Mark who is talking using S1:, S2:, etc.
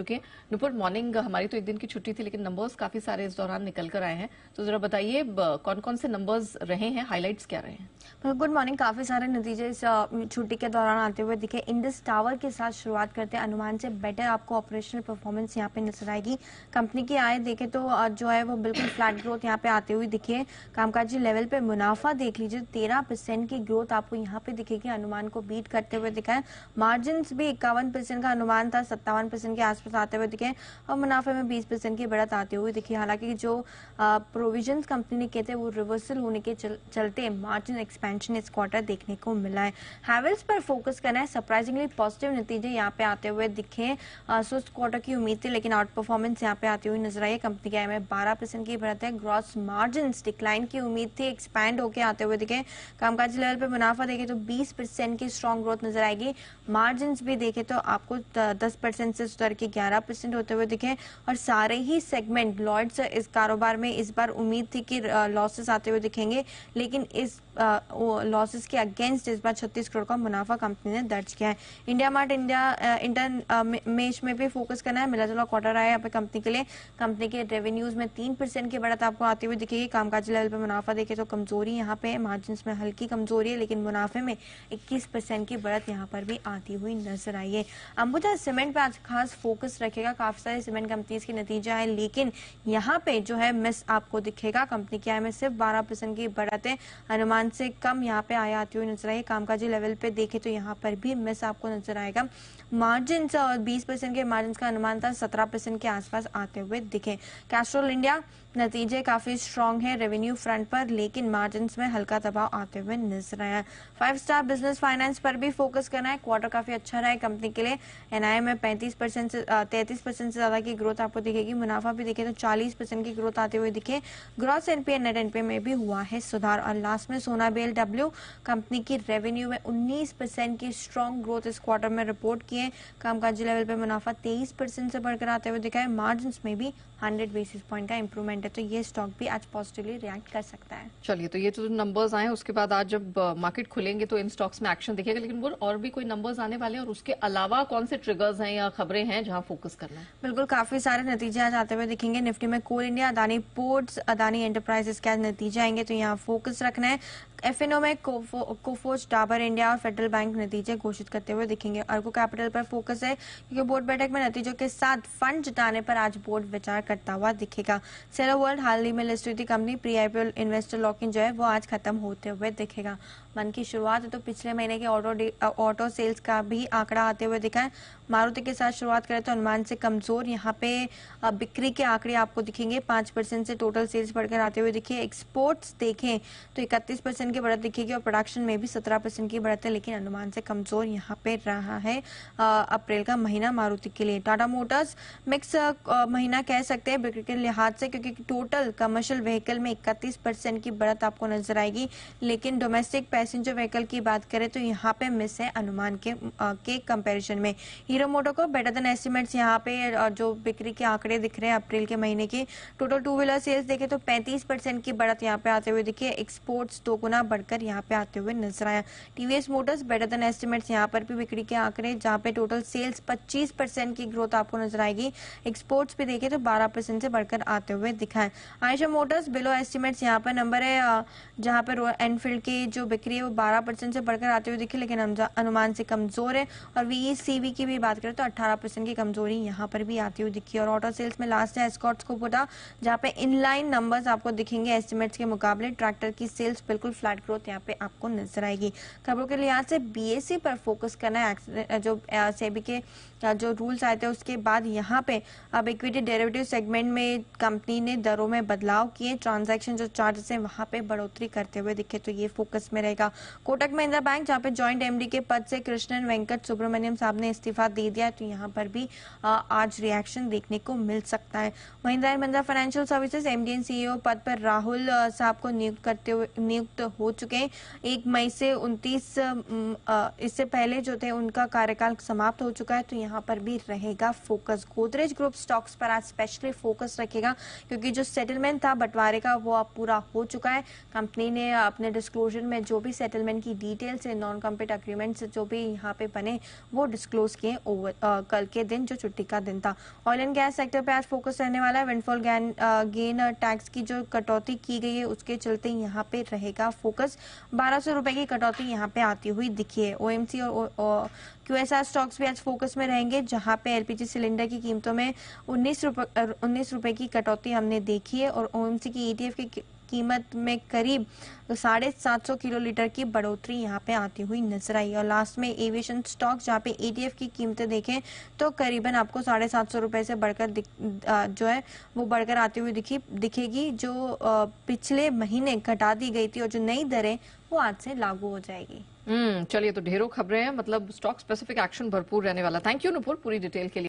S1: चुके हैं। नुपुर, मॉर्निंग हमारी तो एक दिन की छुट्टी थी, लेकिन नंबर्स काफी सारे इस दौरान निकल कर आए हैं, तो जरा बताइए कौन कौन से नंबर्स रहे हैं, हाइलाइट्स क्या रहे हैं?
S2: Good morning. काफी सारे नतीजे इस छुट्टी के दौरान आते हुए दिखे। इंडस टावर के साथ शुरुआत करते हैं। अनुमान से बेटर आपको ऑपरेशनल परफॉर्मेंस यहाँ पे नजर आएगी। कंपनी की आय देखें तो जो है वो बिल्कुल फ्लैट ग्रोथ यहाँ पे आते हुए दिखी है। कामकाजी लेवल पे मुनाफा देख लीजिए, 13% की ग्रोथ आपको यहाँ पे दिखेगी, अनुमान को बीट करते हुए दिखा है। मार्जिन भी 51% का अनुमान था, 57% के आसपास आते हुए दिखे और मुनाफे में 20% की बढ़त आती हुई दिखी। हालांकि जो प्रोविजन कंपनी ने किए थे वो रिवर्सल होने के चलते मार्जिन एक्सपेंशन इस क्वार्टर देखने को मिला है। हैवेल्स पर फोकस करना है। सरप्राइजिंगली पॉजिटिव नतीजे यहाँ पे आते हुए दिखे। सुस्त क्वार्टर की उम्मीद थी, लेकिन आउट परफॉर्मेंस यहाँ पे आती हुई नजर आई है। कंपनी के आय में 12% की बढ़त है। ग्रॉस मार्जिन डिक्लाइन की उम्मीद थी, एक्सपैंड होकर आते हुए दिखे। कामकाजी लेवल पे मुनाफा देखे तो 20% की स्ट्रॉन्ग ग्रोथ नजर आएगी। मार्जिन भी देखे तो आपको 10% से सुधर के 11% होते हुए दिखे और सारे ही सेगमेंट लॉयड्स इस कारोबार में इस बार उम्मीद थी कि लॉसेस आते हुए दिखेंगे, लेकिन इस लॉसेस के अगेंस्ट इस बार 36 करोड़ का मुनाफा कंपनी ने दर्ज किया है। इंडिया मार्ट इंटरमेश में भी फोकस करना है। मिला जुला क्वार्टर आया यहाँ पे कंपनी के लिए। कंपनी के रेवेन्यूज में 3% की बढ़त आपको आती हुई दिखेगी। कामकाजी लेवल पे मुनाफा देखे तो कमजोरी यहाँ पे है, मार्जिन में हल्की कमजोरी है, लेकिन मुनाफे में 21% की बढ़त यहाँ पर भी आती हुई नजर आई है। अंबुजा सीमेंट पे आज खास फोकस रखेगा। काफी सारे सीमेंट कंपनीज के नतीजे आए, लेकिन यहाँ पे जो है मिस आपको दिखेगा। कंपनी की आय में सिर्फ 12% की बढ़त है, अनुमान से कम यहाँ पे आय आती हुई नजर आई। कामकाजी लेवल पे देखे तो यहाँ पर भी मिस आपको नजर आएगा। मार्जिन 20% के मार्जिन का अनुमान था, 17% के आसपास आते हुए दिखे। कैस्ट्रोल इंडिया नतीजे काफी स्ट्रांग है रेवेन्यू फ्रंट पर, लेकिन मार्जिन में हल्का दबाव आते हुए नजर आया। 5 स्टार बिजनेस फाइनेंस पर भी फोकस करना है। क्वार्टर काफी अच्छा रहा है कंपनी के लिए। एनआई में 33% से ज्यादा की ग्रोथ आपको दिखेगी। मुनाफा भी देखे तो 40% की ग्रोथ आते हुए दिखे। ग्रॉस एनपीए नेट एनपीए में भी हुआ है सुधार। और लास्ट में सोना बीएलडब्ल्यू कंपनी की रेवेन्यू में 19% की स्ट्रॉन्ग ग्रोथ इस क्वार्टर में रिपोर्ट किए। कामकाजी लेवल पे मुनाफा 23% से बढ़कर आते हुए दिखा है। मार्जिन में भी 100 बेसिस पॉइंट का इंप्रूवमेंट है, तो ये स्टॉक भी आज पॉजिटिवली रिएक्ट कर सकता है।
S1: चलिए, तो ये तो नंबर्स आए, उसके बाद आज जब मार्केट खुलेंगे तो इन स्टॉक्स में एक्शन दिखेगा, लेकिन वो और भी कोई नंबर्स आने वाले हैं और उसके अलावा कौन से ट्रिगर्स हैं या खबरें हैं जहां फोकस करना है?
S2: बिल्कुल, काफी सारे नतीजे आज आते हुए दिखेंगे। निफ्टी में Coal India, Adani Ports, Adani Enterprises के नतीजे आएंगे, तो यहाँ फोकस रखना है। एफएनओ में कोफोर्ज, डाबर इंडिया और फेडरल बैंक नतीजे घोषित करते हुए दिखेंगे। अर्को कैपिटल पर फोकस है, क्योंकि बोर्ड बैठक में नतीजों के साथ फंड जुटाने पर आज बोर्ड विचार करता हुआ दिखेगा। सेलो वर्ल्ड हाल ही में लिस्ट हुई थी company, pre IPO investor lock in जो है वो आज खत्म होते हुए दिखेगा। मन की शुरुआत है तो पिछले महीने के ऑटो सेल्स का भी आंकड़ा आते हुए दिखा है। मारुति के साथ शुरुआत करें तो अनुमान से कमजोर यहाँ पे बिक्री के आंकड़े आपको दिखेंगे। 5% से टोटल सेल्स बढ़कर आते हुए दिखे। एक्सपोर्ट्स देखें तो 31% की बढ़त दिखेगी और प्रोडक्शन में भी 17% की बढ़त है, लेकिन अनुमान से कमजोर यहाँ पे रहा है अप्रैल का महीना मारुति के लिए। टाटा मोटर्स मिक्स महीना कह सकते हैं बिक्री के लिहाज से, क्योंकि टोटल कमर्शियल व्हीकल में 31% की बढ़त आपको नजर आएगी, लेकिन डोमेस्टिक पैसेंजर व्हीकल की बात करें तो यहाँ पे मिस है अनुमान के कंपैरिजन में। हीरो मोटो को बेटर देन एस्टिमेट्स यहाँ पे जो बिक्री के आंकड़े दिख रहे हैं अप्रैल के महीने के। टोटल टू व्हीलर सेल्स देखे तो 35% की बढ़त यहाँ पे आते हुए दिखी। एक्सपोर्ट्स 2 गुना बढ़कर यहाँ पे आते हुए नजर आया। TVS Motors better than estimates यहाँ पर भी बिक्री के आंकड़े, जहाँ पे टोटल सेल्स 25% की ग्रोथ आपको नजर आएगी। एक्सपोर्ट्स भी देखे तो 12% से बढ़कर आते हुए दिखा है। आयशा मोटर्स बिलो एस्टिमेट्स यहाँ पर नंबर है, जहाँ पे रॉयल एनफील्ड की जो बिक्री है वो 12% से बढ़कर आते हुए दिखे, लेकिन अनुमान से कमजोर है। और वीईसीवी की भी बात करें तो 18% की कमजोरी यहाँ पर भी आती हुई दिखी। और ऑटो सेल्स में लास्ट है एस्कॉर्ट्स को पुटा, जहाँ पे इनलाइन नंबर्स आपको दिखेंगे एस्टिमेट्स के मुकाबले। ट्रैक्टर की सेल्स बिल्कुल फ्लैट ग्रोथ यहाँ पे आपको नजर आएगी। खबरों के लिहाज से बीएसई पर फोकस करना है। जो सेबी के जो रूल्स आए थे उसके बाद यहाँ पे अब इक्विटी डेरिवेटिव सेगमेंट में कंपनी ने दरों में बदलाव किए। ट्रांजैक्शन जो चार्जेस है वहां पे बढ़ोतरी करते हुए दिखे, तो ये फोकस में रहेगा। कोटक महिंद्रा बैंक, जहाँ पे जॉइंट एमडी के पद से कृष्णन वेंकट सुब्रमण्यम साहब ने इस्तीफा दे दिया, तो यहाँ पर भी आज रिएक्शन देखने को मिल सकता है। Mahindra and Mahindra financial services MD and CEO पद पर राहुल साहब को नियुक्त हो चुके हैं। 1 मई से 29 इससे पहले जो थे उनका कार्यकाल समाप्त हो चुका है, तो यहाँ पर भी रहेगा फोकस। गोदरेज ग्रुप स्टॉक्स पर आज स्पेशली फोकस रखेगा क्योंकि जो सेटलमेंट था बंटवारे का वो अब पूरा हो चुका है। कंपनी ने अपने डिस्क्लोजर में जो भी सेटलमेंट की डिटेल्स है, नॉन कम्पीट अग्रीमेंट्स जो भी यहाँ पे बने वो डिस्क्लोज किए कल के दिन जो छुट्टी का दिन था। ऑयल एंड गैस सेक्टर पे आज फोकस रहने वाला है। विंडफॉल गेन टैक्स की जो कटौती की गई है उसके चलते यहाँ पे रहेगा फोकस। 1200 रुपए की कटौती यहाँ पे आती हुई दिखी है। ओएमसी और QSR स्टॉक्स भी आज फोकस में रहेंगे, जहां पे एलपीजी सिलेंडर की कीमतों में 19 रुपए की कटौती हमने देखी है और ओएमसी की ETF की कीमत में करीब 750 किलोलीटर की बढ़ोतरी यहाँ पे आती हुई नजर आई। और लास्ट में एविएशन स्टॉक, जहाँ पे ETF की कीमतें देखें तो करीबन आपको 750 रुपए से बढ़कर जो है वो बढ़कर आती हुई दिखेगी, जो पिछले महीने घटा दी गई थी और जो नई दरें वो आज से लागू हो जाएगी।
S1: चलिए, तो ढेरों खबरें हैं, मतलब स्टॉक स्पेसिफिक एक्शन भरपूर रहने वाला। थैंक यू नुपुर पूरी डिटेल के लिए।